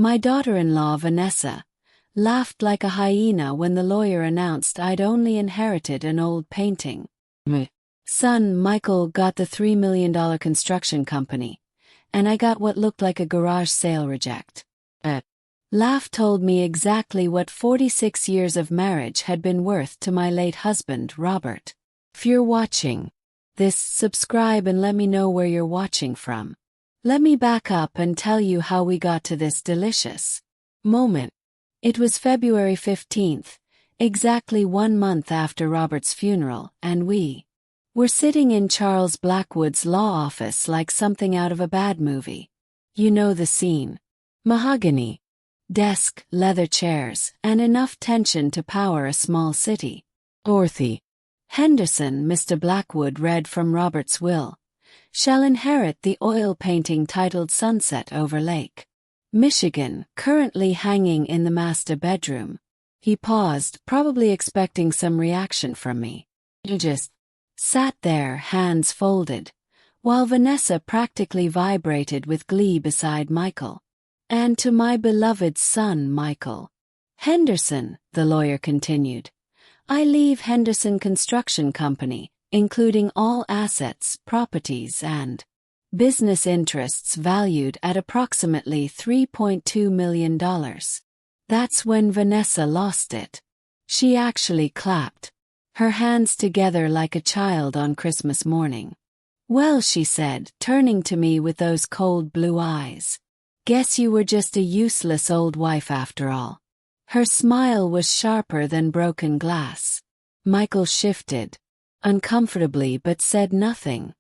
My daughter-in-law, Vanessa, laughed like a hyena when the lawyer announced I'd only inherited an old painting. My son, Michael, got the $3 million construction company, and I got what looked like a garage sale reject. Laugh told me exactly what 46 years of marriage had been worth to my late husband, Robert. If you're watching this, subscribe and let me know where you're watching from. Let me back up and tell you how we got to this delicious moment. It was February 15th, exactly 1 month after Robert's funeral, and we were sitting in Charles Blackwood's law office like something out of a bad movie. You know the scene. Mahogany desk, leather chairs, and enough tension to power a small city. Dorothy Henderson, Mr. Blackwood, read from Robert's will, shall inherit the oil painting titled Sunset over Lake Michigan, currently hanging in the master bedroom. He paused, probably expecting some reaction from me. I just sat there, hands folded, while Vanessa practically vibrated with glee beside Michael. And to my beloved son, Michael Henderson, the lawyer continued, I leave Henderson Construction Company, including all assets, properties, and business interests valued at approximately $3.2 million. That's when Vanessa lost it. She actually clapped her hands together like a child on Christmas morning. Well, she said, turning to me with those cold blue eyes. Guess you were just a useless old wife after all. Her smile was sharper than broken glass. Michael shifted uncomfortably but said nothing.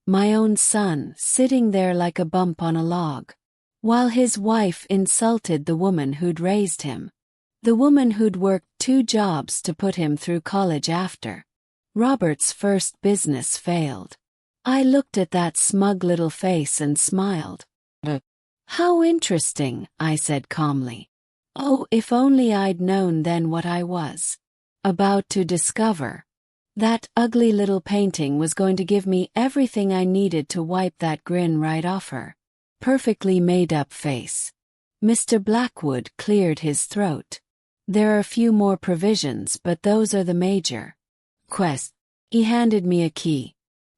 My own son, sitting there like a bump on a log, while his wife insulted the woman who'd raised him. The woman who'd worked 2 jobs to put him through college after Robert's first business failed. I looked at that smug little face and smiled. How interesting, I said calmly. Oh, if only I'd known then what I was about to discover. That ugly little painting was going to give me everything I needed to wipe that grin right off her perfectly made-up face. Mr. Blackwood cleared his throat. There are a few more provisions, but those are the major quests. He handed me a key.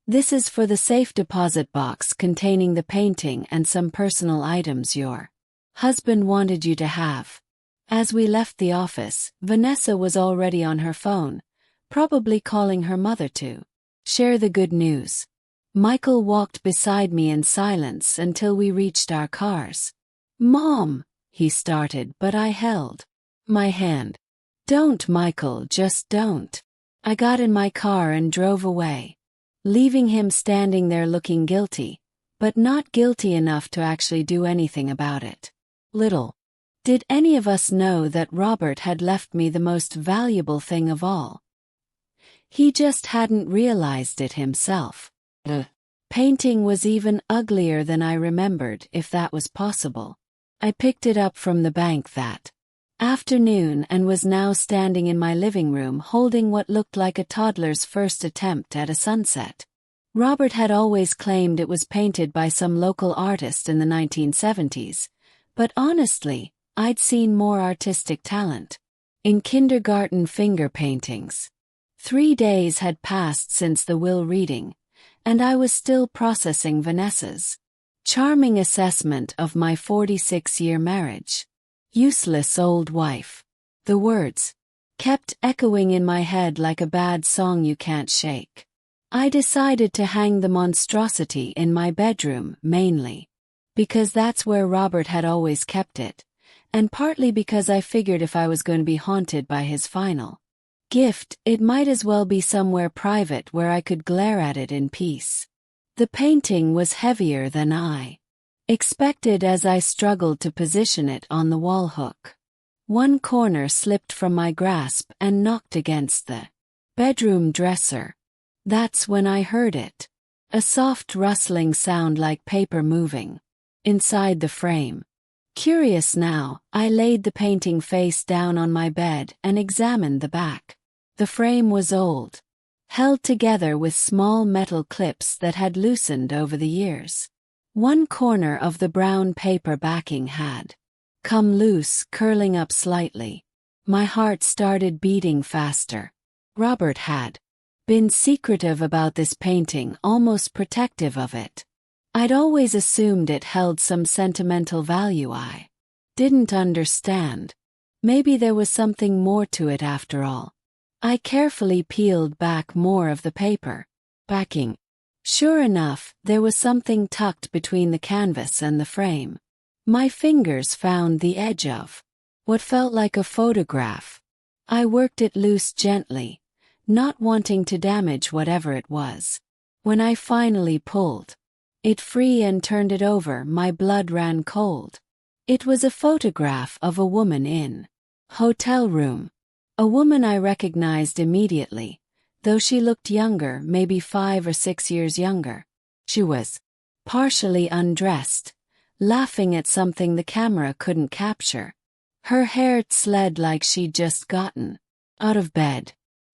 This is for the safe deposit box containing the painting and some personal items your husband wanted you to have. As we left the office, Vanessa was already on her phone, probably calling her mother to share the good news. Michael walked beside me in silence until we reached our cars. Mom, he started, but I held my hand. Don't, Michael, just don't. I got in my car and drove away, leaving him standing there looking guilty, but not guilty enough to actually do anything about it. Little did any of us know that Robert had left me the most valuable thing of all. He just hadn't realized it himself. The painting was even uglier than I remembered, if that was possible. I picked it up from the bank that afternoon and was now standing in my living room holding what looked like a toddler's first attempt at a sunset. Robert had always claimed it was painted by some local artist in the 1970s, but honestly, I'd seen more artistic talent in kindergarten finger paintings. 3 days had passed since the will reading, and I was still processing Vanessa's charming assessment of my 46-year marriage. Useless old wife. The words kept echoing in my head like a bad song you can't shake. I decided to hang the monstrosity in my bedroom, mainly because that's where Robert had always kept it, and partly because I figured if I was going to be haunted by his final gift, it might as well be somewhere private where I could glare at it in peace. The painting was heavier than I expected as I struggled to position it on the wall hook. One corner slipped from my grasp and knocked against the bedroom dresser. That's when I heard it. A soft rustling sound like paper moving inside the frame. Curious now, I laid the painting face down on my bed and examined the back. The frame was old, held together with small metal clips that had loosened over the years. One corner of the brown paper backing had come loose, curling up slightly. My heart started beating faster. Robert had been secretive about this painting, almost protective of it. I'd always assumed it held some sentimental value I didn't understand. Maybe there was something more to it after all. I carefully peeled back more of the paper. Backing. Sure enough, there was something tucked between the canvas and the frame. My fingers found the edge of what felt like a photograph. I worked it loose gently, not wanting to damage whatever it was. When I finally pulled it free and turned it over, my blood ran cold. It was a photograph of a woman in hotel room. A woman I recognized immediately, though she looked younger, maybe 5 or 6 years younger. She was partially undressed, laughing at something the camera couldn't capture. Her hair slid like she'd just gotten out of bed.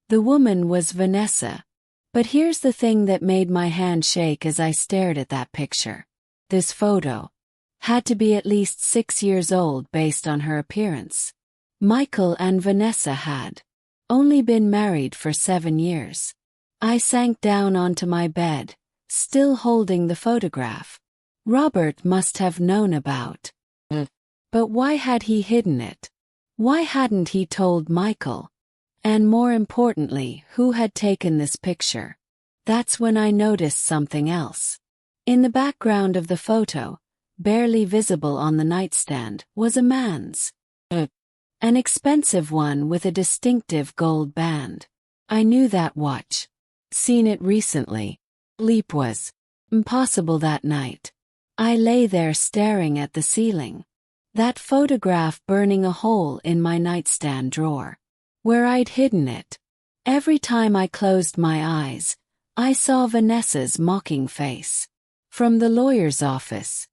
The woman was Vanessa. But here's the thing that made my hand shake as I stared at that picture. This photo had to be at least 6 years old based on her appearance. Michael and Vanessa had only been married for 7 years. I sank down onto my bed, still holding the photograph. Robert must have known about it. But why had he hidden it? Why hadn't he told Michael? And more importantly, who had taken this picture? That's when I noticed something else. In the background of the photo, barely visible on the nightstand, was a man's. An expensive one with a distinctive gold band. I knew that watch. Seen it recently. Sleep was impossible that night. I lay there staring at the ceiling. That photograph burning a hole in my nightstand drawer, where I'd hidden it. Every time I closed my eyes, I saw Vanessa's mocking face. From the lawyer's office.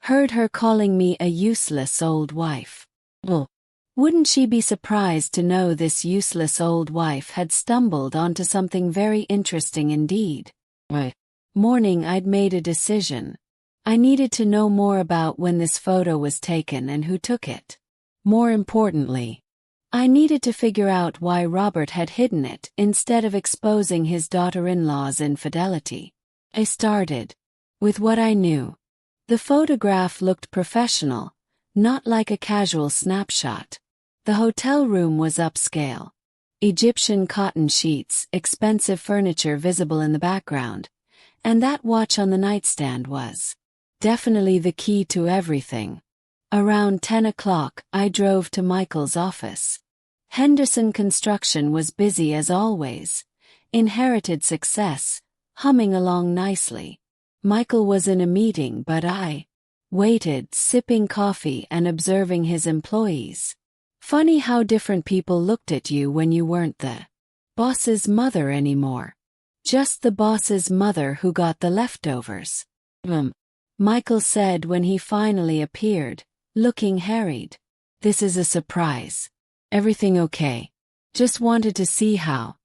Heard her calling me a useless old wife. Well, wouldn't she be surprised to know this useless old wife had stumbled onto something very interesting indeed? Morning I'd made a decision. I needed to know more about when this photo was taken and who took it. More importantly, I needed to figure out why Robert had hidden it instead of exposing his daughter-in-law's infidelity. I started with what I knew. The photograph looked professional, not like a casual snapshot. The hotel room was upscale. Egyptian cotton sheets, expensive furniture visible in the background, and that watch on the nightstand was definitely the key to everything. Around 10 o'clock, I drove to Michael's office. Henderson Construction was busy as always. Inherited success, humming along nicely. Michael was in a meeting, but I waited, sipping coffee and observing his employees. Funny how different people looked at you when you weren't the boss's mother anymore. Just the boss's mother who got the leftovers. Michael said when he finally appeared, looking harried. This is a surprise. Everything okay? Just wanted to see how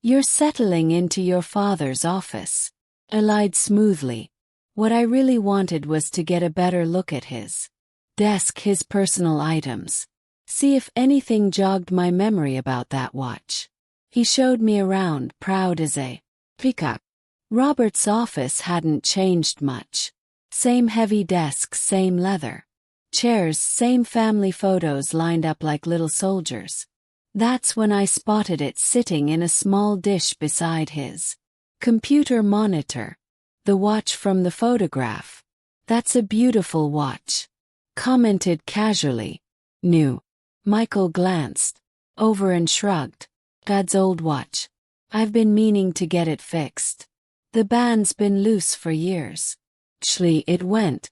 you're settling into your father's office. I lied smoothly. What I really wanted was to get a better look at his desk, his personal items. See if anything jogged my memory about that watch. He showed me around, proud as a peacock. Robert's office hadn't changed much. Same heavy desks, same leather chairs, same family photos lined up like little soldiers. That's when I spotted it sitting in a small dish beside his computer monitor. The watch from the photograph. That's a beautiful watch. Commented casually. New. Michael glanced over and shrugged. Dad's old watch. I've been meaning to get it fixed. The band's been loose for years. Actually, it went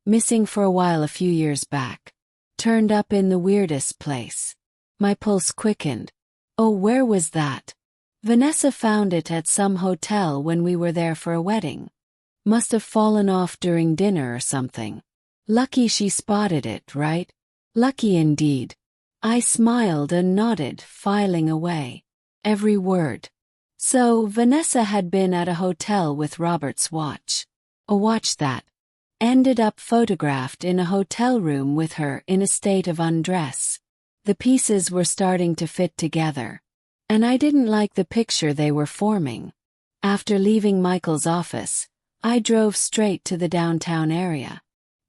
missing for a while a few years back. Turned up in the weirdest place. My pulse quickened. Oh, where was that? Vanessa found it at some hotel when we were there for a wedding. Must have fallen off during dinner or something. Lucky she spotted it, right? Lucky indeed. I smiled and nodded, filing away every word. So, Vanessa had been at a hotel with Robert's watch. A watch that ended up photographed in a hotel room with her in a state of undress. The pieces were starting to fit together, and I didn't like the picture they were forming. After leaving Michael's office, I drove straight to the downtown area.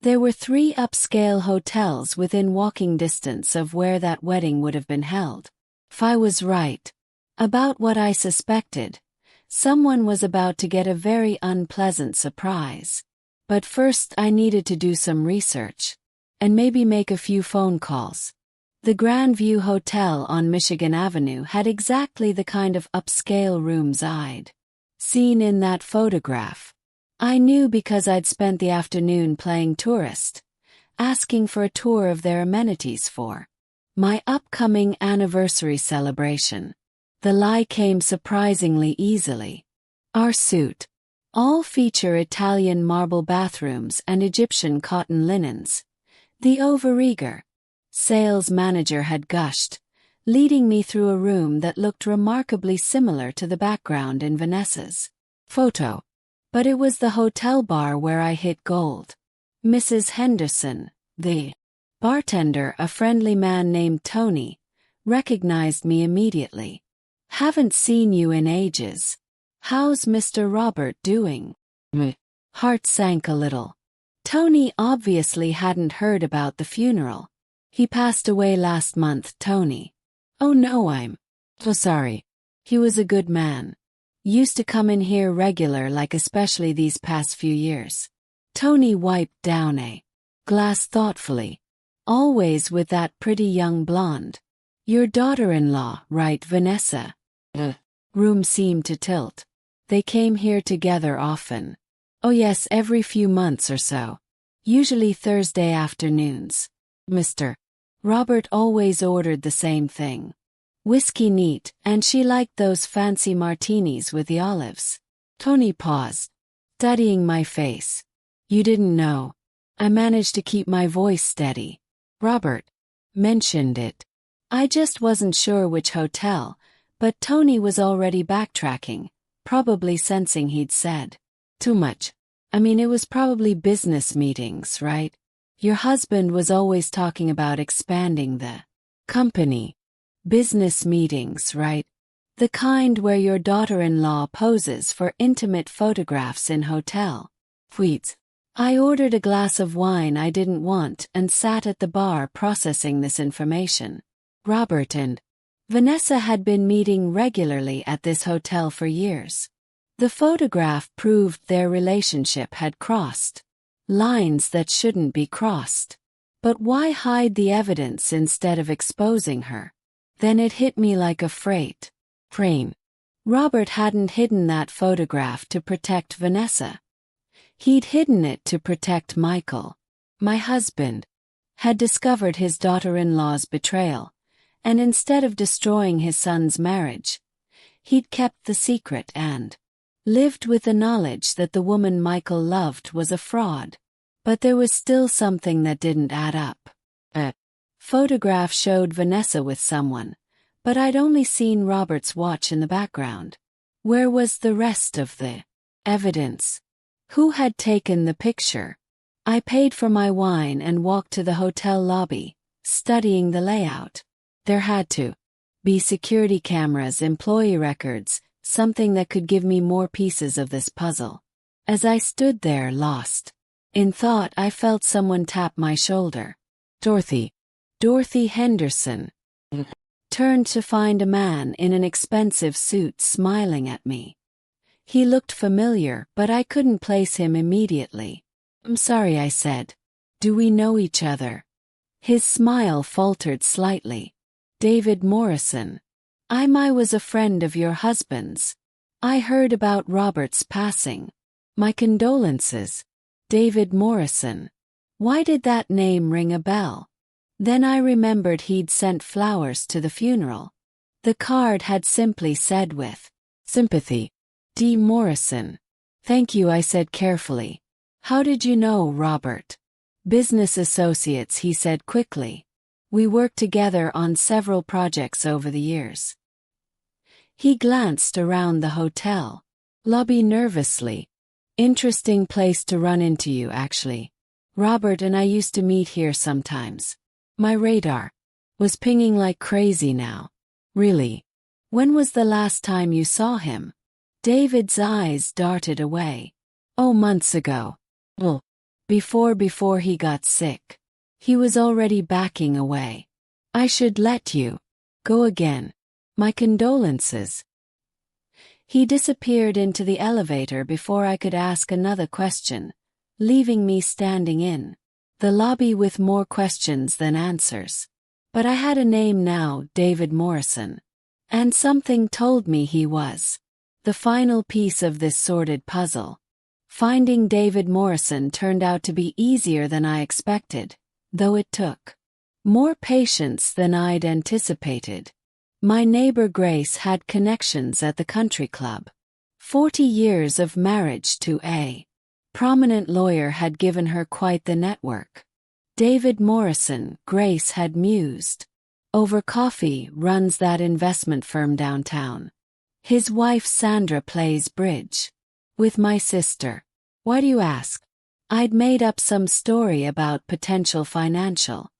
There were 3 upscale hotels within walking distance of where that wedding would have been held. If I was right about what I suspected, someone was about to get a very unpleasant surprise. But first I needed to do some research, and maybe make a few phone calls. The Grandview Hotel on Michigan Avenue had exactly the kind of upscale rooms I'd seen in that photograph. I knew because I'd spent the afternoon playing tourist, asking for a tour of their amenities for my upcoming anniversary celebration. The lie came surprisingly easily. Our suite all feature Italian marble bathrooms and Egyptian cotton linens. The overeager sales manager had gushed, leading me through a room that looked remarkably similar to the background in Vanessa's photo. But it was the hotel bar where I hit gold. Mrs. Henderson, the bartender, a friendly man named Tony, recognized me immediately. "Haven't seen you in ages. How's Mr. Robert doing?" My heart sank a little. Tony obviously hadn't heard about the funeral. "He passed away last month, Tony." "Oh no, I'm so sorry. He was a good man. Used to come in here regular, like especially these past few years." Tony wiped down a glass thoughtfully. "Always with that pretty young blonde. Your daughter-in-law, right, Vanessa?" Room seemed to tilt. "They came here together often." "Oh yes, every few months or so. Usually Thursday afternoons. Mr. Robert always ordered the same thing. Whiskey neat, and she liked those fancy martinis with the olives." Tony paused, studying my face. "You didn't know." I managed to keep my voice steady. "Robert mentioned it. I just wasn't sure which hotel," but Tony was already backtracking, probably sensing he'd said too much. "I mean, it was probably business meetings, right? Your husband was always talking about expanding the company. Business meetings, right? The kind where your daughter-in-law poses for intimate photographs in hotel suites." I ordered a glass of wine I didn't want and sat at the bar processing this information. Robert and Vanessa had been meeting regularly at this hotel for years. The photograph proved their relationship had crossed lines that shouldn't be crossed. But why hide the evidence instead of exposing her? Then it hit me like a freight train. Robert hadn't hidden that photograph to protect Vanessa. He'd hidden it to protect Michael. My husband had discovered his daughter-in-law's betrayal, and instead of destroying his son's marriage, he'd kept the secret and lived with the knowledge that the woman Michael loved was a fraud. But there was still something that didn't add up. A photograph showed Vanessa with someone, but I'd only seen Robert's watch in the background. Where was the rest of the evidence? Who had taken the picture? I paid for my wine and walked to the hotel lobby, studying the layout. There had to be security cameras, employee records, something that could give me more pieces of this puzzle. As I stood there lost in thought, I felt someone tap my shoulder. Dorothy Henderson. Turned to find a man in an expensive suit smiling at me. He looked familiar, but I couldn't place him immediately. "I'm sorry," I said. "Do we know each other?" His smile faltered slightly. "David Morrison. I was a friend of your husband's. I heard about Robert's passing. My condolences." David Morrison. Why did that name ring a bell? Then I remembered he'd sent flowers to the funeral. The card had simply said with sympathy, D. Morrison. "Thank you," I said carefully. "How did you know Robert?" "Business associates," he said quickly. "We worked together on several projects over the years." He glanced around the hotel lobby nervously. Interesting place to run into you, actually. Robert and I used to meet here sometimes. My radar was pinging like crazy now. Really? When was the last time you saw him? David's eyes darted away. Oh, months ago. Well, before he got sick. He was already backing away. I should let you go again. My condolences. He disappeared into the elevator before I could ask another question, leaving me standing in the lobby with more questions than answers. But I had a name now, David Morrison. And something told me he was the final piece of this sordid puzzle. Finding David Morrison turned out to be easier than I expected, though it took more patience than I'd anticipated. My neighbor Grace had connections at the country club. 40 years of marriage to a prominent lawyer had given her quite the network. David Morrison, Grace had mused, over coffee runs that investment firm downtown. His wife Sandra plays bridge with my sister. Why do you ask? I'd made up some story about potential financial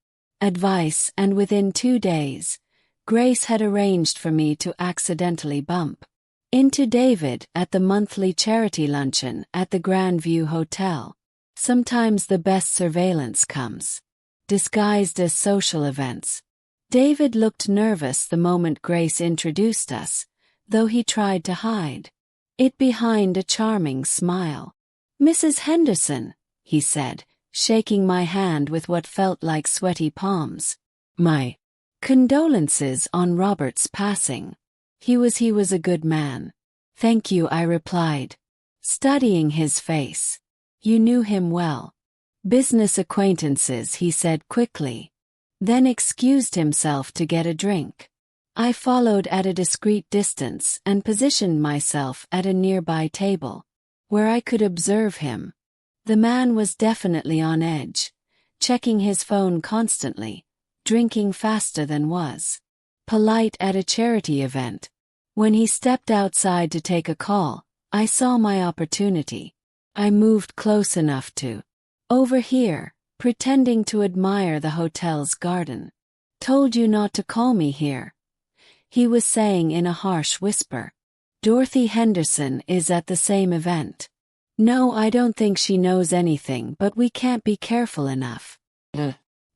advice, and within 2 days, Grace had arranged for me to accidentally bump into David at the monthly charity luncheon at the Grandview Hotel. Sometimes the best surveillance comes disguised as social events. David looked nervous the moment Grace introduced us, though he tried to hide it behind a charming smile. Mrs. Henderson, he said, shaking my hand with what felt like sweaty palms. My condolences on Robert's passing. He was a good man. Thank you, I replied, studying his face. You knew him well. Business acquaintances, he said quickly, then excused himself to get a drink. I followed at a discreet distance and positioned myself at a nearby table, where I could observe him. The man was definitely on edge, checking his phone constantly, drinking faster than was polite at a charity event. When he stepped outside to take a call, I saw my opportunity. I moved close enough to overhear, pretending to admire the hotel's garden. Told you not to call me here, he was saying in a harsh whisper. Dorothy Henderson is at the same event. No, I don't think she knows anything, but we can't be careful enough.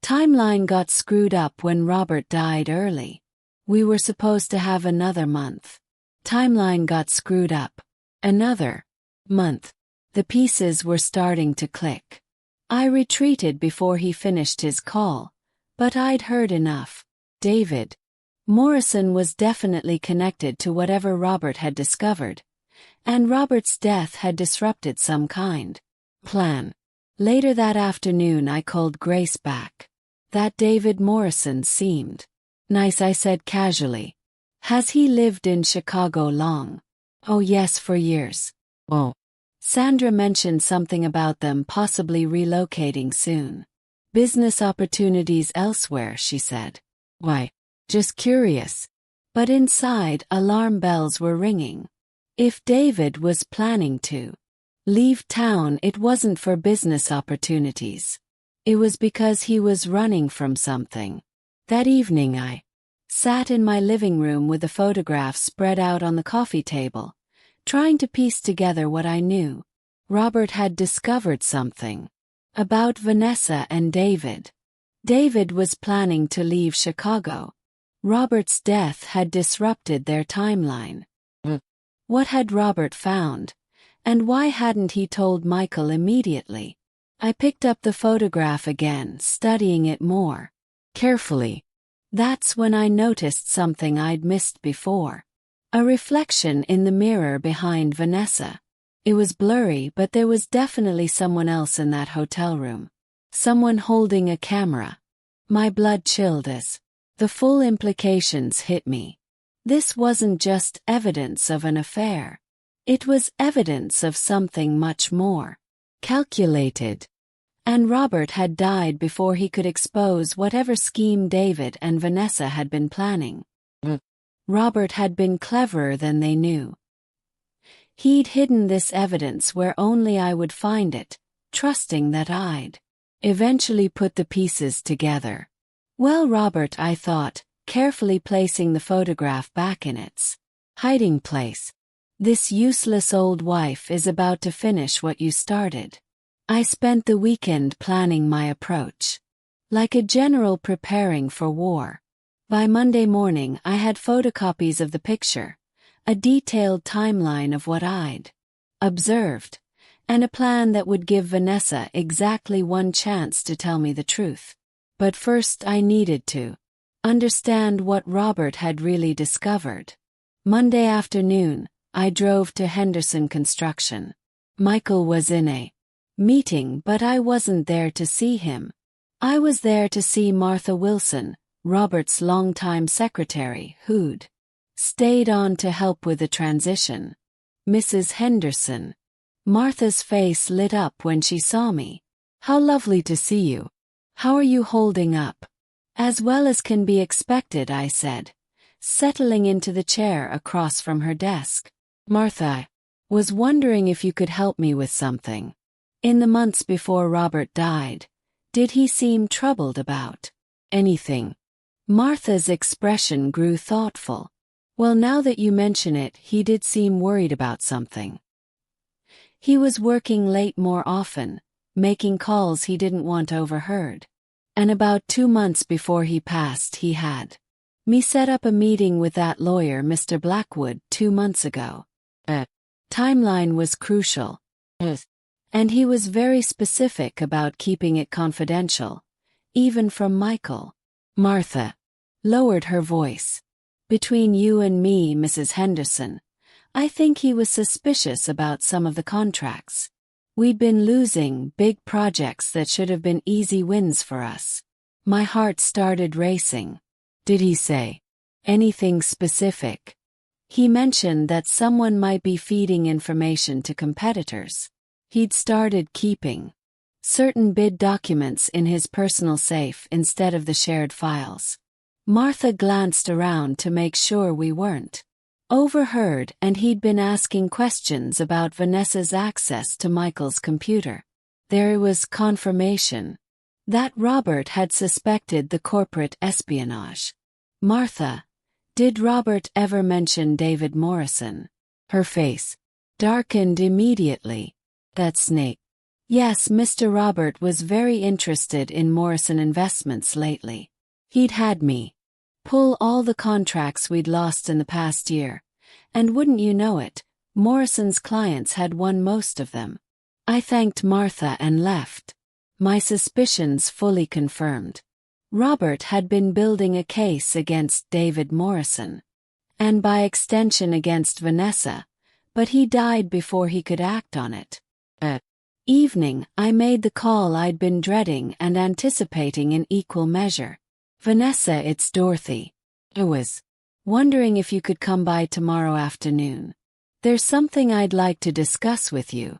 Timeline got screwed up when Robert died early. We were supposed to have another month. Timeline got screwed up. Another month. The pieces were starting to click. I retreated before he finished his call, but I'd heard enough. David Morrison was definitely connected to whatever Robert had discovered, and Robert's death had disrupted some kind plan. Later that afternoon I called Grace back. That David Morrison seemed nice, I said casually. Has he lived in Chicago long? Oh yes, for years. Oh. Sandra mentioned something about them possibly relocating soon. Business opportunities elsewhere, she said. Why? Just curious. But inside, alarm bells were ringing. If David was planning to leave town, it wasn't for business opportunities. It was because he was running from something. That evening I sat in my living room with the photographs spread out on the coffee table, trying to piece together what I knew. Robert had discovered something about Vanessa and David. David was planning to leave Chicago. Robert's death had disrupted their timeline. What had Robert found? And why hadn't he told Michael immediately? I picked up the photograph again, studying it more carefully. That's when I noticed something I'd missed before. A reflection in the mirror behind Vanessa. It was blurry, but there was definitely someone else in that hotel room. Someone holding a camera. My blood chilled as the full implications hit me. This wasn't just evidence of an affair. It was evidence of something much more calculated. And Robert had died before he could expose whatever scheme David and Vanessa had been planning. Robert had been cleverer than they knew. He'd hidden this evidence where only I would find it, trusting that I'd eventually put the pieces together. Well, Robert, I thought, carefully placing the photograph back in its hiding place. This useless old wife is about to finish what you started. I spent the weekend planning my approach. Like a general preparing for war. By Monday morning I had photocopies of the picture, a detailed timeline of what I'd observed, and a plan that would give Vanessa exactly one chance to tell me the truth. But first I needed to understand what Robert had really discovered. Monday afternoon, I drove to Henderson Construction. Michael was in a meeting, but I wasn't there to see him. I was there to see Martha Wilson, Robert's longtime secretary, who'd stayed on to help with the transition. Mrs. Henderson. Martha's face lit up when she saw me. How lovely to see you. How are you holding up? As well as can be expected, I said, settling into the chair across from her desk. Martha, was wondering if you could help me with something. In the months before Robert died, did he seem troubled about anything? Martha's expression grew thoughtful. Well, now that you mention it, he did seem worried about something. He was working late more often, making calls he didn't want overheard. And about 2 months before he passed, he had me set up a meeting with that lawyer, Mr. Blackwood, 2 months ago. Timeline was crucial. And he was very specific about keeping it confidential, even from Michael. Martha lowered her voice. Between you and me, Mrs. Henderson, I think he was suspicious about some of the contracts. We'd been losing big projects that should have been easy wins for us. My heart started racing. Did he say anything specific? He mentioned that someone might be feeding information to competitors. He'd started keeping certain bid documents in his personal safe instead of the shared files. Martha glanced around to make sure we weren't overheard, and he'd been asking questions about Vanessa's access to Michael's computer. There was confirmation that Robert had suspected the corporate espionage. Martha, did Robert ever mention David Morrison? Her face darkened immediately. That snake. Yes, Mr. Robert was very interested in Morrison investments lately. He'd had me pull all the contracts we'd lost in the past year, and wouldn't you know it, Morrison's clients had won most of them. I thanked Martha and left, my suspicions fully confirmed. Robert had been building a case against David Morrison, and by extension against Vanessa, but he died before he could act on it. Evening, I made the call I'd been dreading and anticipating in equal measure. Vanessa, it's Dorothy. I was wondering if you could come by tomorrow afternoon. There's something I'd like to discuss with you.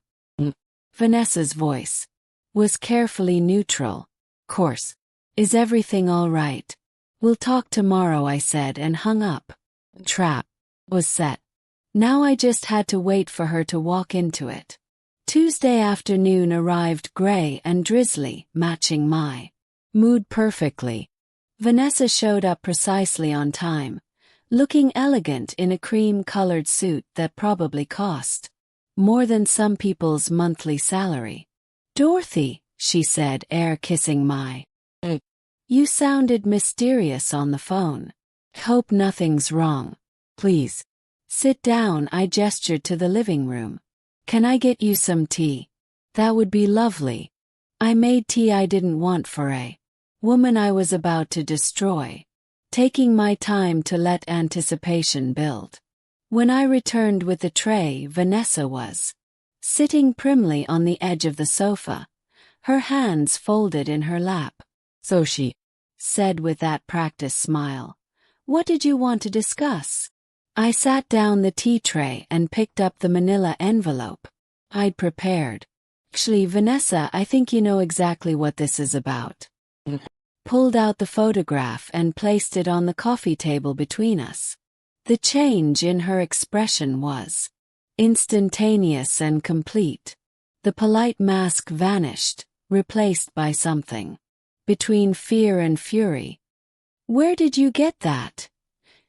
Vanessa's voice was carefully neutral. Course. Is everything all right? We'll talk tomorrow, I said, and hung up. Trap was set. Now I just had to wait for her to walk into it. Tuesday afternoon arrived gray and drizzly, matching my mood perfectly. Vanessa showed up precisely on time, looking elegant in a cream-colored suit that probably cost more than some people's monthly salary. Dorothy, she said, kissing my. You sounded mysterious on the phone. Hope nothing's wrong. Please. Sit down, I gestured to the living room. Can I get you some tea? That would be lovely. I made tea I didn't want for a woman I was about to destroy, taking my time to let anticipation build. When I returned with the tray, Vanessa was sitting primly on the edge of the sofa, her hands folded in her lap. So she said with that practiced smile, "What did you want to discuss?" I sat down the tea tray and picked up the manila envelope I'd prepared. Actually, Vanessa, I think you know exactly what this is about. Pulled out the photograph and placed it on the coffee table between us. The change in her expression was Instantaneous and complete. The polite mask vanished, replaced by something between fear and fury. "Where did you get that?"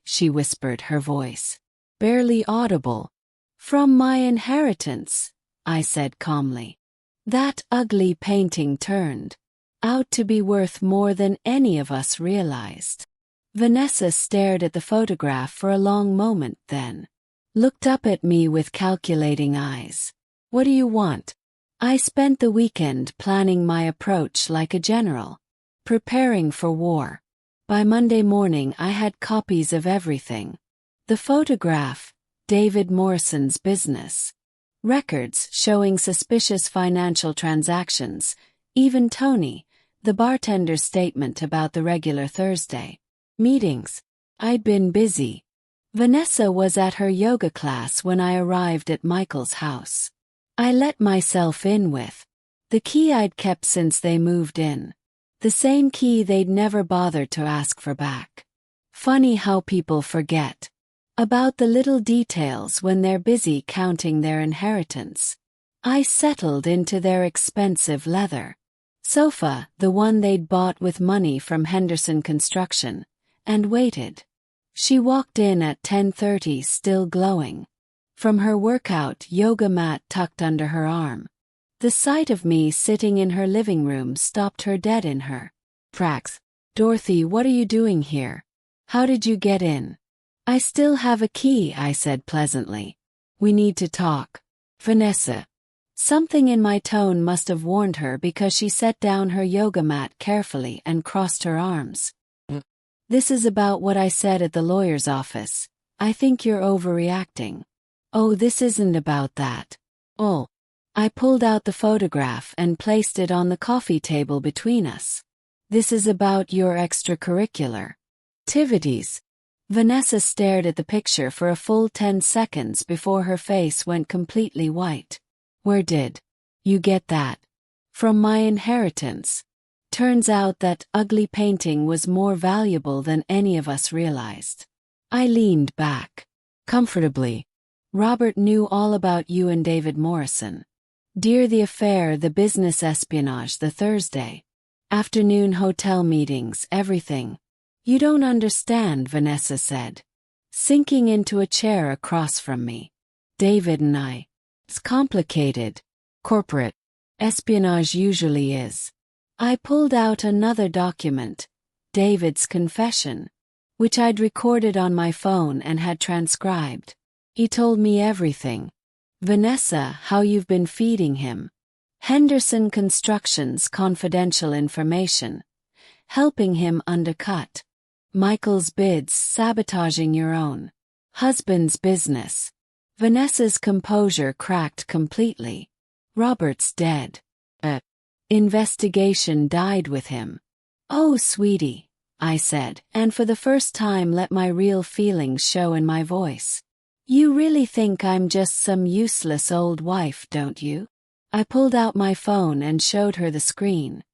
she whispered, her voice barely audible. "From my inheritance," I said calmly. That ugly painting turned out to be worth more than any of us realized. Vanessa stared at the photograph for a long moment, then looked up at me with calculating eyes. "What do you want?" I spent the weekend planning my approach like a general, preparing for war. By Monday morning I had copies of everything. The photograph, David Morrison's business records showing suspicious financial transactions, even Tony, the bartender's statement about the regular Thursday meetings. I'd been busy. Vanessa was at her yoga class when I arrived at Michael's house. I let myself in with the key I'd kept since they moved in. The same key they'd never bothered to ask for back. Funny how people forget about the little details when they're busy counting their inheritance. I settled into their expensive leather sofa, the one they'd bought with money from Henderson Construction, and waited. She walked in at 10:30, still glowing from her workout yoga mat tucked under her arm. The sight of me sitting in her living room stopped her dead in her tracks. "Dorothy, what are you doing here? How did you get in?" "I still have a key," I said pleasantly. "We need to talk." "Vanessa." Something in my tone must have warned her because she set down her yoga mat carefully and crossed her arms. "This is about what I said at the lawyer's office. I think you're overreacting." "Oh, this isn't about that." "Oh." I pulled out the photograph and placed it on the coffee table between us. "This is about your extracurricular activities." Vanessa stared at the picture for a full 10 seconds before her face went completely white. "Where did you get that?" "From my inheritance." Turns out that ugly painting was more valuable than any of us realized. I leaned back comfortably. "Robert knew all about you and David Morrison. Dear, the affair, the business espionage, the Thursday afternoon hotel meetings, everything." "You don't understand," Vanessa said, sinking into a chair across from me. "David and I. It's complicated. Corporate espionage usually is." I pulled out another document, David's confession, which I'd recorded on my phone and had transcribed. He told me everything. "Vanessa, how you've been feeding him. Henderson Construction's confidential information. Helping him undercut Michael's bids, sabotaging your own husband's business." Vanessa's composure cracked completely. "Robert's dead. Investigation died with him." "Oh, sweetie," I said, and for the first time let my real feelings show in my voice. "You really think I'm just some useless old wife, don't you?" I pulled out my phone and showed her the screen.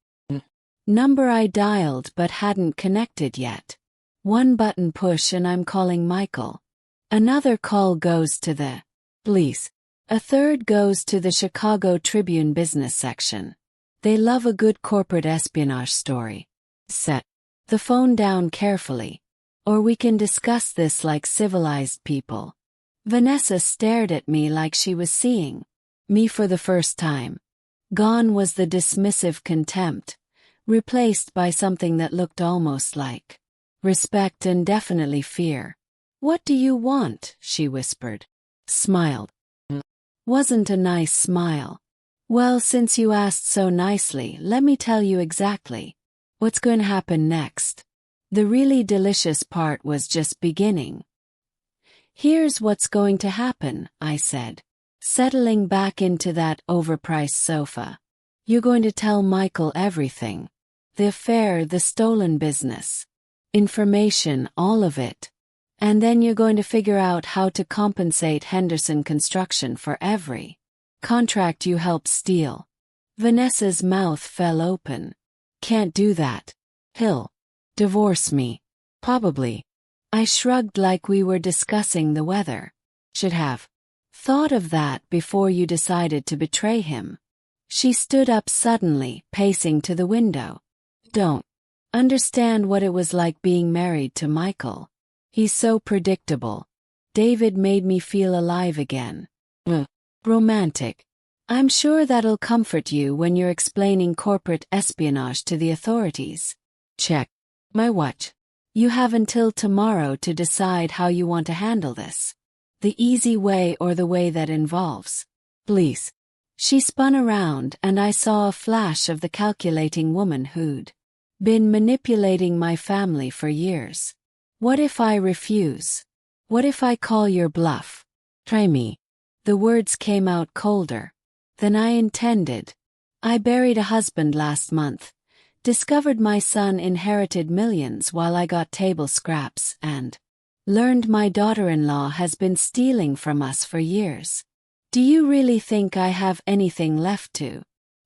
Number I dialed but hadn't connected yet. One button push and I'm calling Michael. Another call goes to the police. A third goes to the Chicago Tribune business section. They love a good corporate espionage story. Set the phone down carefully, or we can discuss this like civilized people. Vanessa stared at me like she was seeing me for the first time. Gone was the dismissive contempt, replaced by something that looked almost like respect and definitely fear. "What do you want?" she whispered. Smiled. Wasn't a nice smile. "Well, since you asked so nicely, let me tell you exactly what's going to happen next. The really delicious part was just beginning." "Here's what's going to happen," I said, settling back into that overpriced sofa. "You're going to tell Michael everything. The affair, the stolen business, information, all of it. And then you're going to figure out how to compensate Henderson Construction for every contract you helped steal." Vanessa's mouth fell open. "Can't do that. He'll divorce me. Probably." I shrugged like we were discussing the weather. "Should have thought of that before you decided to betray him? She stood up suddenly, pacing to the window. Don't understand what it was like being married to Michael. He's so predictable. David made me feel alive again. Romantic. I'm sure that'll comfort you when you're explaining corporate espionage to the authorities. Check my watch. You have until tomorrow to decide how you want to handle this. The easy way or the way that involves. Please. She spun around and I saw a flash of the calculating woman who'd been manipulating my family for years. What if I refuse? What if I call your bluff? Try me. The words came out colder than I intended. I buried a husband last month, discovered my son inherited millions while I got table scraps, and learned my daughter-in-law has been stealing from us for years. Do you really think I have anything left to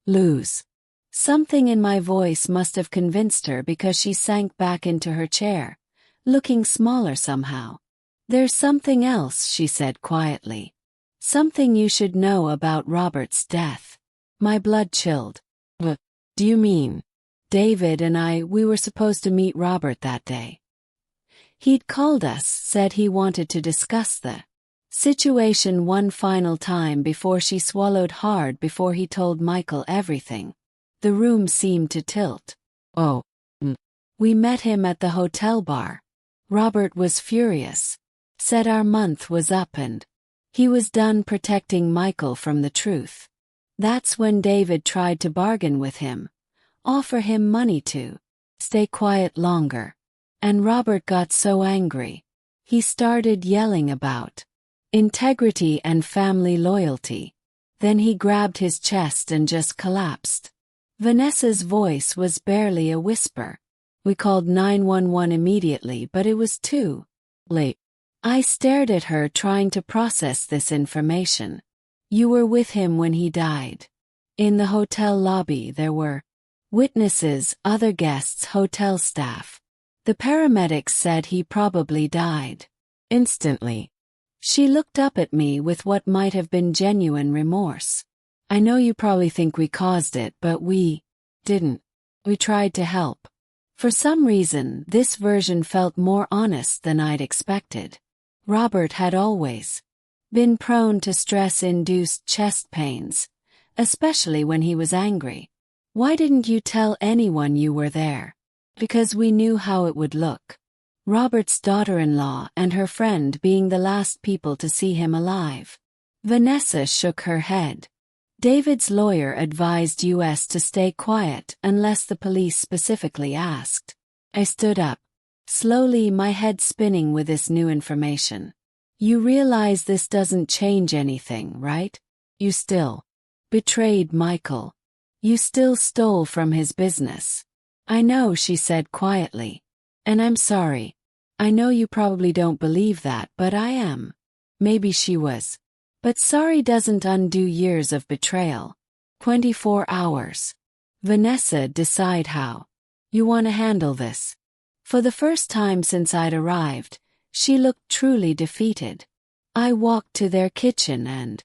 lose? Something in my voice must have convinced her because she sank back into her chair, looking smaller somehow. There's something else, she said quietly. Something you should know about Robert's death. My blood chilled. What do you mean? David and we were supposed to meet Robert that day. He'd called us, said he wanted to discuss the situation one final time before she swallowed hard before he told Michael everything. The room seemed to tilt. Oh. We met him at the hotel bar. Robert was furious. Said our month was up and he was done protecting Michael from the truth. That's when David tried to bargain with him, offer him money to stay quiet longer. And Robert got so angry. He started yelling about integrity and family loyalty. Then he grabbed his chest and just collapsed. Vanessa's voice was barely a whisper. We called 911 immediately, but it was too late. I stared at her, trying to process this information. You were with him when he died. In the hotel lobby there were witnesses, other guests, hotel staff. The paramedics said he probably died instantly. She looked up at me with what might have been genuine remorse. I know you probably think we caused it, but we didn't. We tried to help. For some reason, this version felt more honest than I'd expected. Robert had always been prone to stress-induced chest pains, especially when he was angry. Why didn't you tell anyone you were there? Because we knew how it would look. Robert's daughter-in-law and her friend being the last people to see him alive. Vanessa shook her head. David's lawyer advised us to stay quiet unless the police specifically asked. I stood up, slowly, my head spinning with this new information. You realize this doesn't change anything, right? You still betrayed Michael. You still stole from his business. I know, she said quietly. And I'm sorry. I know you probably don't believe that, but I am. Maybe she was. But sorry doesn't undo years of betrayal. 24 hours. Vanessa, decide how you want to handle this. For the first time since I'd arrived, she looked truly defeated. I walked to their kitchen and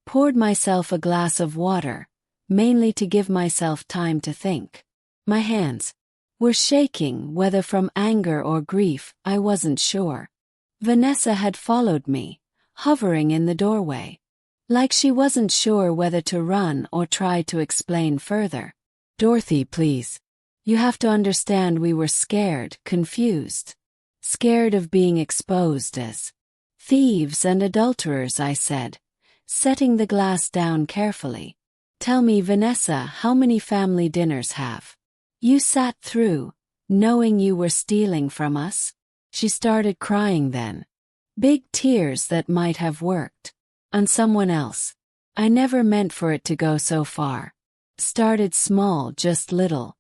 poured myself a glass of water, mainly to give myself time to think. My hands were shaking, whether from anger or grief, I wasn't sure. Vanessa had followed me, hovering in the doorway. Like she wasn't sure whether to run or try to explain further. Dorothy, please. You have to understand we were scared, confused. Scared of being exposed as thieves and adulterers, I said, setting the glass down carefully. Tell me, Vanessa, how many family dinners have you sat through, knowing you were stealing from us? She started crying then. Big tears that might have worked on someone else. I never meant for it to go so far. Started small, just little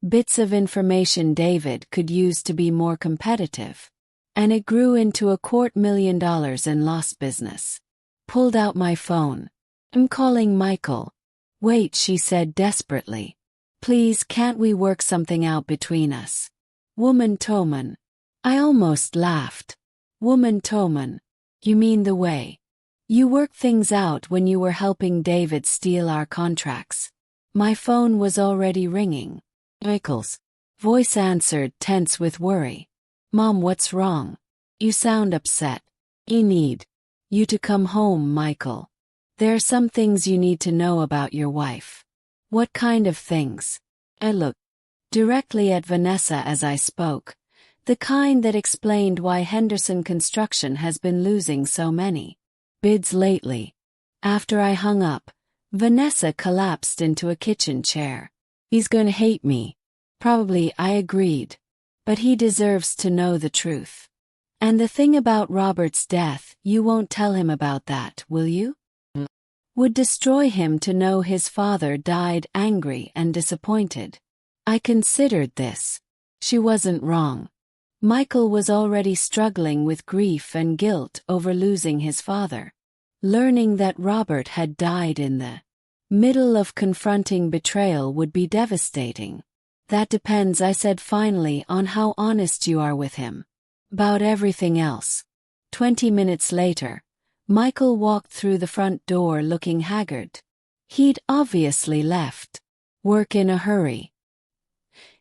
bits of information David could use to be more competitive. And it grew into $250,000 in lost business. Pulled out my phone. I'm calling Michael. Wait, she said desperately. Please, can't we work something out between us? Woman Toman. I almost laughed. Woman Toman. You mean the way You worked things out when you were helping David steal our contracts. My phone was already ringing. Michael's voice answered, tense with worry. Mom, what's wrong? You sound upset. I need you to come home, Michael. There are some things you need to know about your wife. What kind of things? I looked directly at Vanessa as I spoke, the kind that explained why Henderson Construction has been losing so many bids lately. After I hung up, Vanessa collapsed into a kitchen chair. He's gonna hate me. Probably, I agreed. But he deserves to know the truth. And the thing about Robert's death, you won't tell him about that, will you? Would destroy him to know his father died angry and disappointed. I considered this. She wasn't wrong. Michael was already struggling with grief and guilt over losing his father. Learning that Robert had died in the middle of confronting betrayal would be devastating. That depends, I said finally, on how honest you are with him. About everything else. 20 minutes later, Michael walked through the front door looking haggard. He'd obviously left work in a hurry.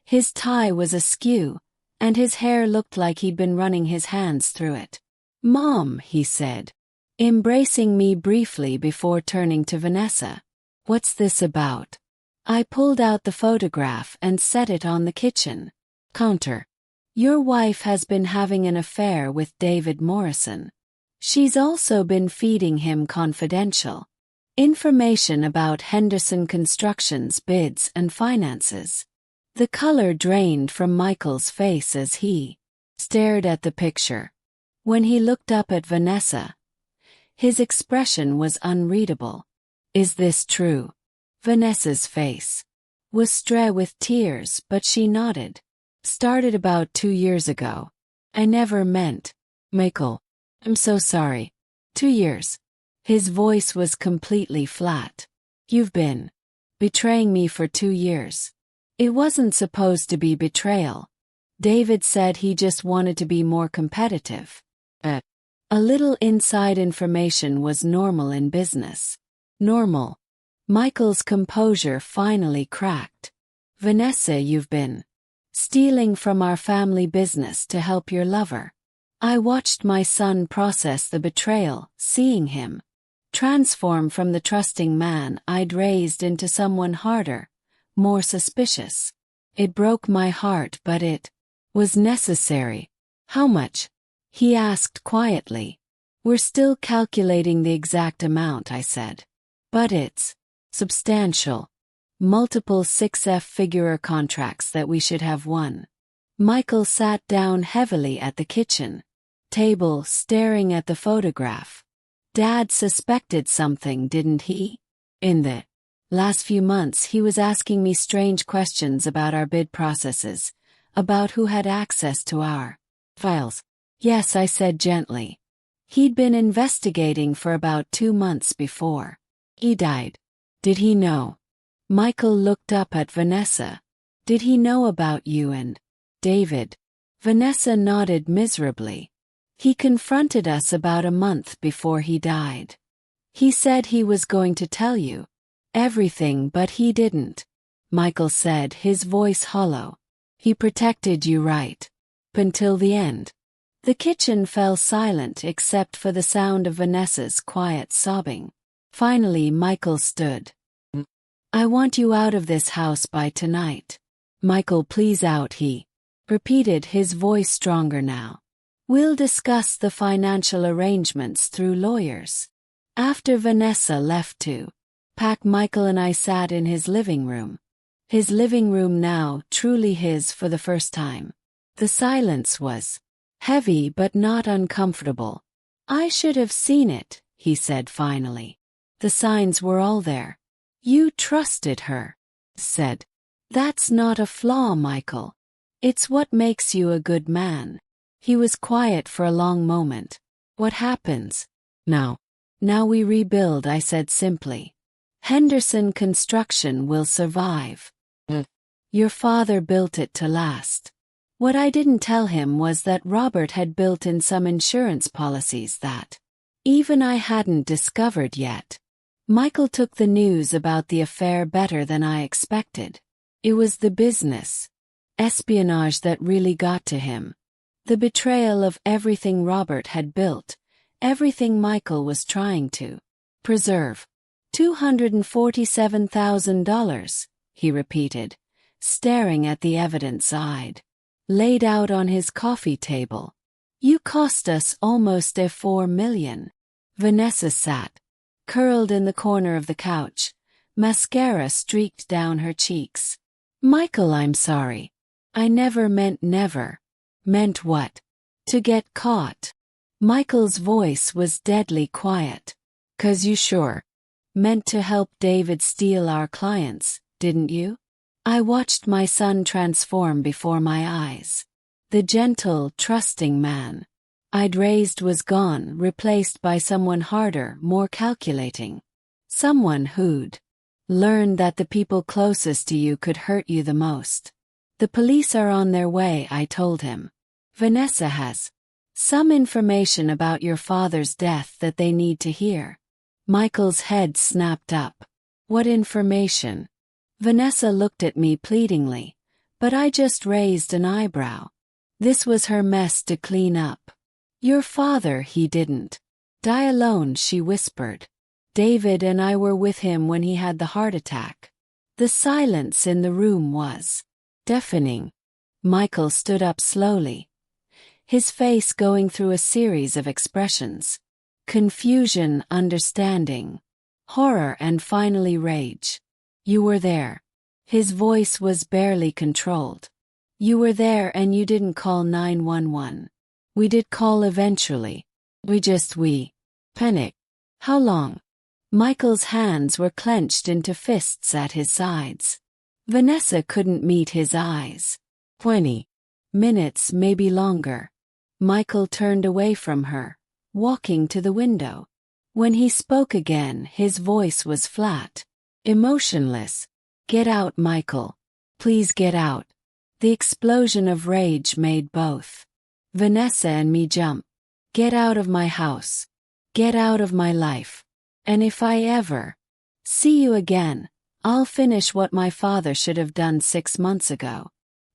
His tie was askew, and his hair looked like he'd been running his hands through it. Mom, he said, embracing me briefly before turning to Vanessa. What's this about? I pulled out the photograph and set it on the kitchen counter. Your wife has been having an affair with David Morrison. She's also been feeding him confidential information about Henderson Construction's bids and finances. The color drained from Michael's face as he stared at the picture. When he looked up at Vanessa, his expression was unreadable. Is this true? Vanessa's face was strewn with tears, but she nodded. Started about 2 years ago. I never meant. Michael, I'm so sorry. 2 years. His voice was completely flat. You've been betraying me for 2 years. It wasn't supposed to be betrayal. David said he just wanted to be more competitive. A little inside information was normal in business. Normal. Michael's composure finally cracked. Vanessa, you've been stealing from our family business to help your lover. I watched my son process the betrayal, seeing him transform from the trusting man I'd raised into someone harder, more suspicious. It broke my heart, but it was necessary. How much? He asked quietly. We're still calculating the exact amount, I said. But it's substantial. Multiple 6-figure contracts that we should have won. Michael sat down heavily at the kitchen table, staring at the photograph. Dad suspected something, didn't he? In the last few months he was asking me strange questions about our bid processes, about who had access to our files. Yes, I said gently. He'd been investigating for about 2 months before he died. Did he know? Michael looked up at Vanessa. Did he know about you and David? Vanessa nodded miserably. He confronted us about a month before he died. He said he was going to tell you everything, but he didn't. Michael said, his voice hollow. He protected you right. Until the end. The kitchen fell silent except for the sound of Vanessa's quiet sobbing. Finally, Michael stood. I want you out of this house by tonight. Michael, please out, he repeated, his voice stronger now. We'll discuss the financial arrangements through lawyers. After Vanessa left to pack, Michael and I sat in his living room. His living room now, truly his for the first time. The silence was heavy but not uncomfortable. I should have seen it, he said finally. The signs were all there. You trusted her, said. That's not a flaw, Michael. It's what makes you a good man. He was quiet for a long moment. What happens now? Now we rebuild, I said simply. Henderson Construction will survive. Your father built it to last. What I didn't tell him was that Robert had built in some insurance policies that even I hadn't discovered yet. Michael took the news about the affair better than I expected. It was the business espionage that really got to him. The betrayal of everything Robert had built, everything Michael was trying to preserve. $247,000, he repeated, staring at the evidence laid out on his coffee table. You cost us almost $4 million. Vanessa sat, curled in the corner of the couch, mascara streaked down her cheeks. Michael, I'm sorry. I never meant never. Meant what? To get caught. Michael's voice was deadly quiet. 'Cause you sure meant to help David steal our clients, didn't you? I watched my son transform before my eyes. The gentle, trusting man I'd raised was gone, replaced by someone harder, more calculating. Someone who'd learned that the people closest to you could hurt you the most. The police are on their way, I told him. Vanessa has some information about your father's death that they need to hear. Michael's head snapped up. What information? Vanessa looked at me pleadingly, but I just raised an eyebrow. This was her mess to clean up. Your father, he didn't die alone, she whispered. David and I were with him when he had the heart attack. The silence in the room was deafening. Michael stood up slowly, his face going through a series of expressions. Confusion, understanding, horror, and finally rage. You were there. His voice was barely controlled. You were there and you didn't call 911. We did call eventually. We panicked. How long? Michael's hands were clenched into fists at his sides. Vanessa couldn't meet his eyes. 20 minutes, maybe longer. Michael turned away from her, walking to the window. When he spoke again, his voice was flat, emotionless. Get out, Michael. Please get out. The explosion of rage made both Vanessa and me jump. Get out of my house. Get out of my life. And if I ever see you again, I'll finish what my father should have done 6 months ago.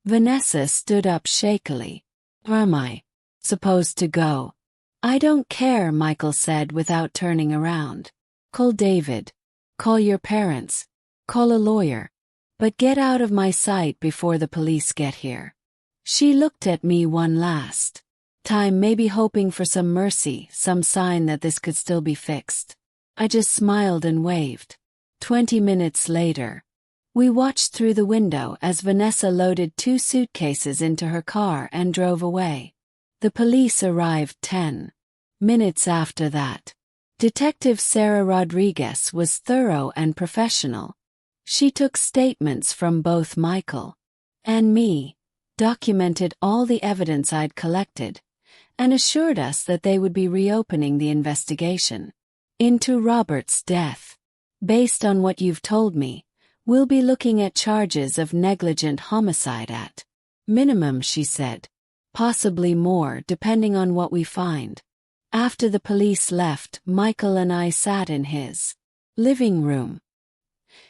Vanessa stood up shakily. Where am I supposed to go? I don't care, Michael said without turning around. Call David. Call your parents. Call a lawyer. But get out of my sight before the police get here. She looked at me one last time, maybe hoping for some mercy, some sign that this could still be fixed. I just smiled and waved. 20 minutes later, we watched through the window as Vanessa loaded 2 suitcases into her car and drove away. The police arrived 10 minutes after that. Detective Sarah Rodriguez was thorough and professional. She took statements from both Michael and me, documented all the evidence I'd collected, and assured us that they would be reopening the investigation into Robert's death. Based on what you've told me, we'll be looking at charges of negligent homicide at minimum, she said. Possibly more, depending on what we find. After the police left, Michael and I sat in his living room.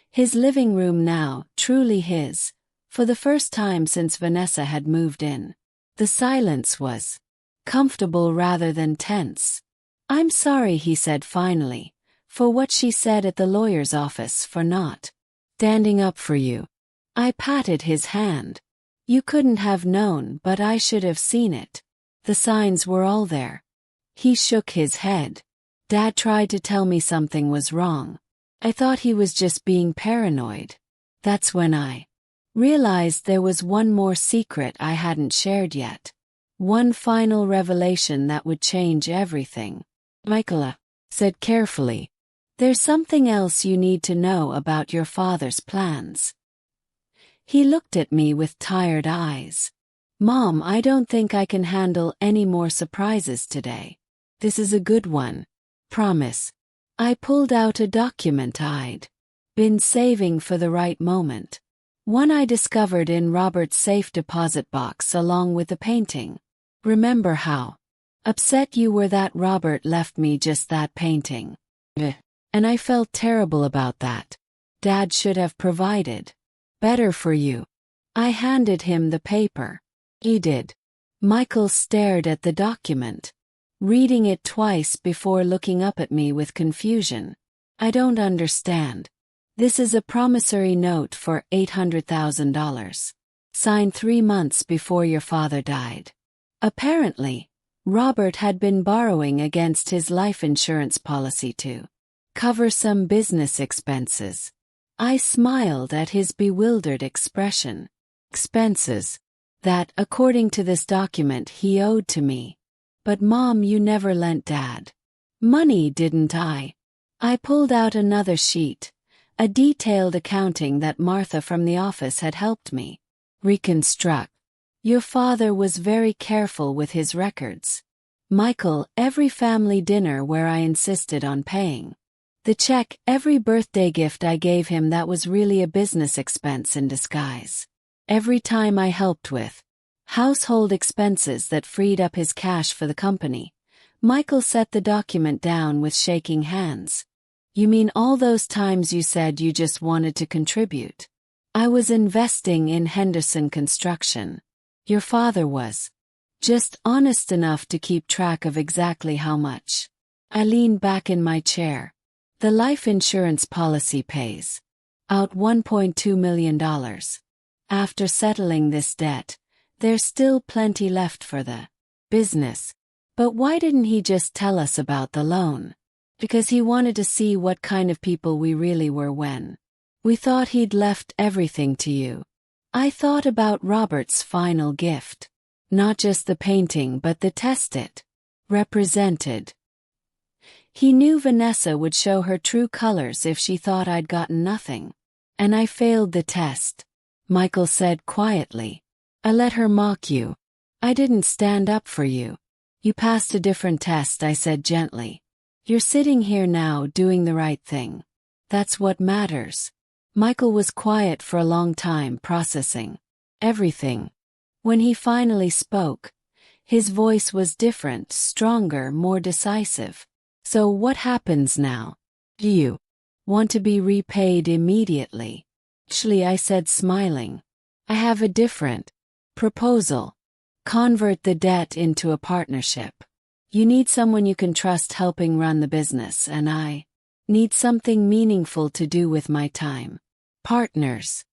His living room now, truly his, for the first time since Vanessa had moved in. The silence was comfortable rather than tense. I'm sorry, he said finally, for what she said at the lawyer's office, for not standing up for you. I patted his hand. You couldn't have known, but I should have seen it. The signs were all there. He shook his head. Dad tried to tell me something was wrong. I thought he was just being paranoid. That's when I realized there was one more secret I hadn't shared yet. One final revelation that would change everything. Michael said carefully, there's something else you need to know about your father's plans. He looked at me with tired eyes. Mom, I don't think I can handle any more surprises today. This is a good one. Promise. I pulled out a document I'd been saving for the right moment. One I discovered in Robert's safe deposit box along with the painting. Remember how Upset you were that Robert left me just that painting. And I felt terrible about that. Dad should have provided. Better for you. I handed him the paper. He did. Michael stared at the document, reading it twice before looking up at me with confusion. I don't understand. This is a promissory note for $800,000. Signed 3 months before your father died. Apparently, Robert had been borrowing against his life insurance policy to cover some business expenses. I smiled at his bewildered expression. Expenses that, according to this document, he owed to me. But Mom, you never lent Dad money, didn't I? I pulled out another sheet, a detailed accounting that Martha from the office had helped me reconstruct. Your father was very careful with his records. Michael, every family dinner where I insisted on paying the check, every birthday gift I gave him that was really a business expense in disguise. Every time I helped with household expenses that freed up his cash for the company. Michael set the document down with shaking hands. You mean all those times you said you just wanted to contribute? I was investing in Henderson Construction. Your father was just honest enough to keep track of exactly how much. I leaned back in my chair. The life insurance policy pays out $1.2 million. After settling this debt, there's still plenty left for the business. But why didn't he just tell us about the loan? Because he wanted to see what kind of people we really were when we thought he'd left everything to you. I thought about Robert's final gift. Not just the painting but the test it represented. He knew Vanessa would show her true colors if she thought I'd gotten nothing. And I failed the test, Michael said quietly. I let her mock you. I didn't stand up for you. You passed a different test, I said gently. You're sitting here now doing the right thing. That's what matters. Michael was quiet for a long time, processing everything. When he finally spoke, his voice was different, stronger, more decisive. So what happens now? Do you want to be repaid immediately? Actually, I said, smiling. I have a different proposal. Convert the debt into a partnership. You need someone you can trust helping run the business, and I need something meaningful to do with my time. Partners.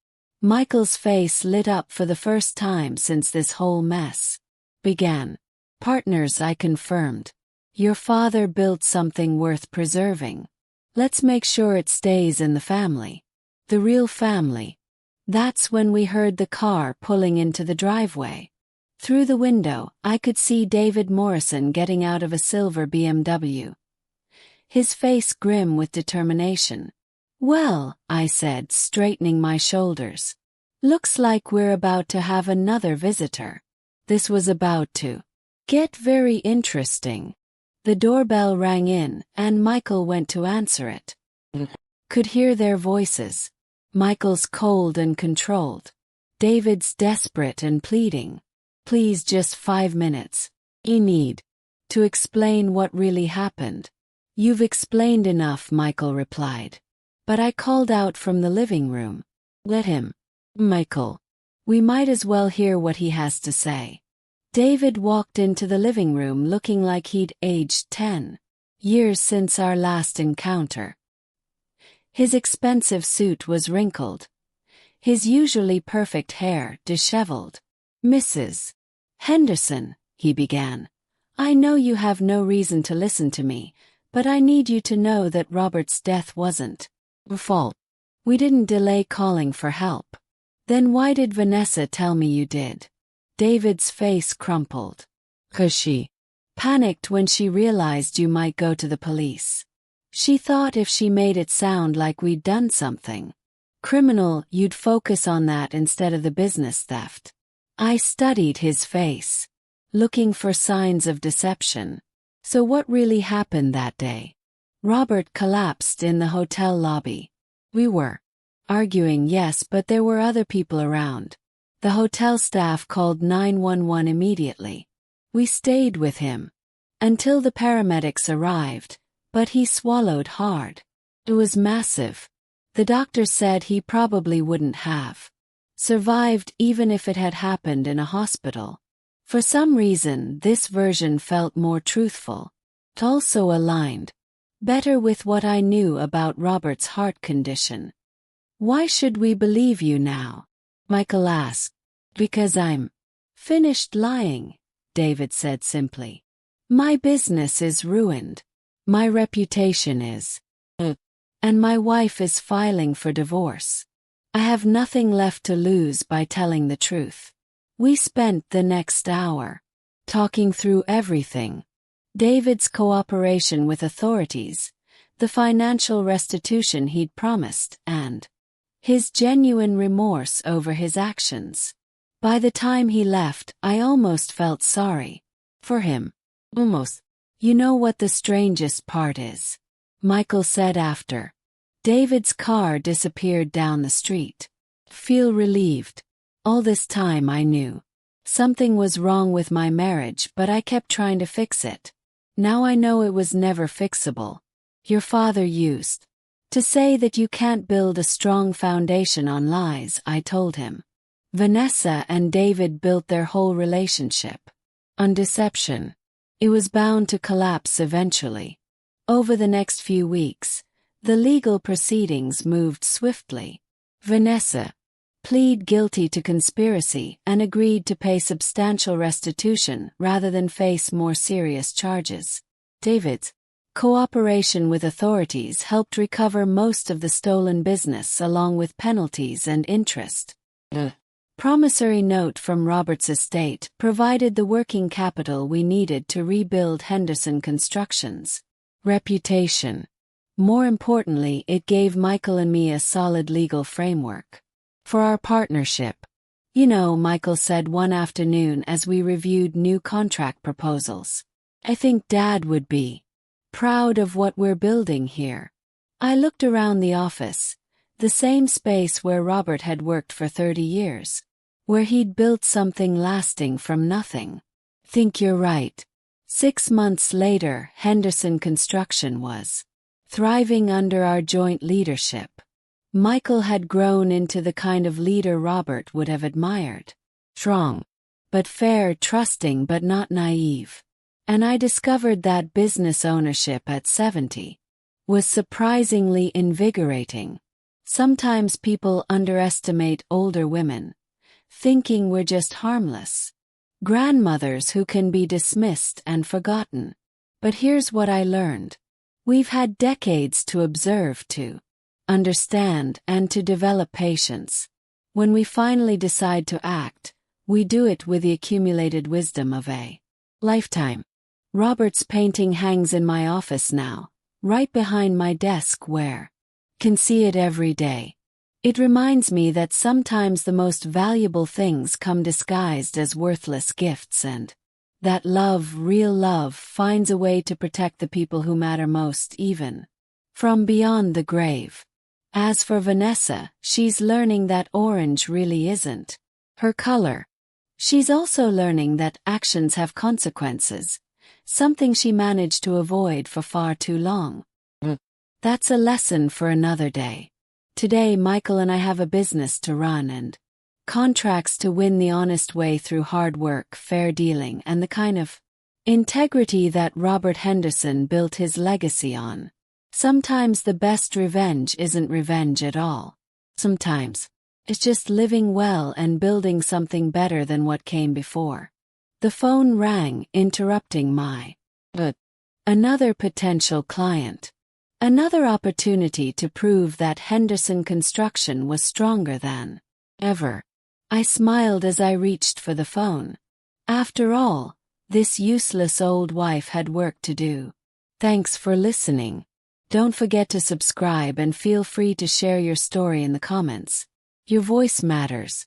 Michael's face lit up for the first time since this whole mess began. Partners, I confirmed. Your father built something worth preserving. Let's make sure it stays in the family. The real family. That's when we heard the car pulling into the driveway. Through the window, I could see David Morrison getting out of a silver BMW. His face grim with determination. Well, I said, straightening my shoulders. Looks like we're about to have another visitor. This was about to get very interesting. The doorbell rang in, and Michael went to answer it. Could hear their voices. Michael's cold and controlled. David's desperate and pleading. Please, just 5 minutes. I need to explain what really happened. You've explained enough, Michael replied. But I called out from the living room. Let him. Michael. We might as well hear what he has to say. David walked into the living room looking like he'd aged 10 years since our last encounter. His expensive suit was wrinkled. His usually perfect hair disheveled. Mrs. Henderson, he began. I know you have no reason to listen to me, but I need you to know that Robert's death wasn't your fault. We didn't delay calling for help. Then why did Vanessa tell me you did? David's face crumpled. 'Cause she panicked when she realized you might go to the police. She thought if she made it sound like we'd done something criminal, you'd focus on that instead of the business theft. I studied his face, looking for signs of deception. So what really happened that day? Robert collapsed in the hotel lobby. We were arguing, yes, but there were other people around. The hotel staff called 911 immediately. We stayed with him. until the paramedics arrived, but he swallowed hard. It was massive. The doctor said he probably wouldn't have survived even if it had happened in a hospital. For some reason, this version felt more truthful. It also aligned better with what I knew about Robert's heart condition. "Why should we believe you now?" Michael asked. "Because I'm finished lying," David said simply. "My business is ruined. My reputation is. And my wife is filing for divorce. I have nothing left to lose by telling the truth." We spent the next hour talking through everything. David's cooperation with authorities, the financial restitution he'd promised, and his genuine remorse over his actions. By the time he left, I almost felt sorry for him. Almost. "You know what the strangest part is?" Michael said after David's car disappeared down the street. "Feel relieved. All this time I knew something was wrong with my marriage, but I kept trying to fix it. Now I know it was never fixable. Your father used to say that you can't build a strong foundation on lies," I told him. Vanessa and David built their whole relationship on deception. It was bound to collapse eventually. Over the next few weeks, the legal proceedings moved swiftly. Vanessa pleaded guilty to conspiracy and agreed to pay substantial restitution rather than face more serious charges. David's cooperation with authorities helped recover most of the stolen business along with penalties and interest. A promissory note from Robert's estate provided the working capital we needed to rebuild Henderson Construction's reputation. More importantly, it gave Michael and me a solid legal framework for our partnership. "You know," Michael said one afternoon as we reviewed new contract proposals, "I think Dad would be proud of what we're building here." I looked around the office, the same space where Robert had worked for 30 years, where he'd built something lasting from nothing. "Think you're right." 6 months later, Henderson Construction was thriving under our joint leadership. Michael had grown into the kind of leader Robert would have admired. Strong, but fair, trusting but not naive. And I discovered that business ownership at 70 was surprisingly invigorating. Sometimes people underestimate older women, thinking we're just harmless grandmothers who can be dismissed and forgotten. But here's what I learned. We've had decades to observe, to understand, and to develop patience. When we finally decide to act, we do it with the accumulated wisdom of a lifetime. Robert's painting hangs in my office now, right behind my desk where I can see it every day. It reminds me that sometimes the most valuable things come disguised as worthless gifts, and that love, real love, finds a way to protect the people who matter most, even from beyond the grave. As for Vanessa, she's learning that orange really isn't her color. She's also learning that actions have consequences, something she managed to avoid for far too long. That's a lesson for another day. Today, Michael and I have a business to run and contracts to win the honest way through hard work, fair dealing, and the kind of integrity that Robert Henderson built his legacy on. Sometimes the best revenge isn't revenge at all. Sometimes it's just living well and building something better than what came before. The phone rang, interrupting my another potential client. Another opportunity to prove that Henderson Construction was stronger than ever. I smiled as I reached for the phone. After all, this useless old wife had work to do. Thanks for listening. Don't forget to subscribe and feel free to share your story in the comments. Your voice matters.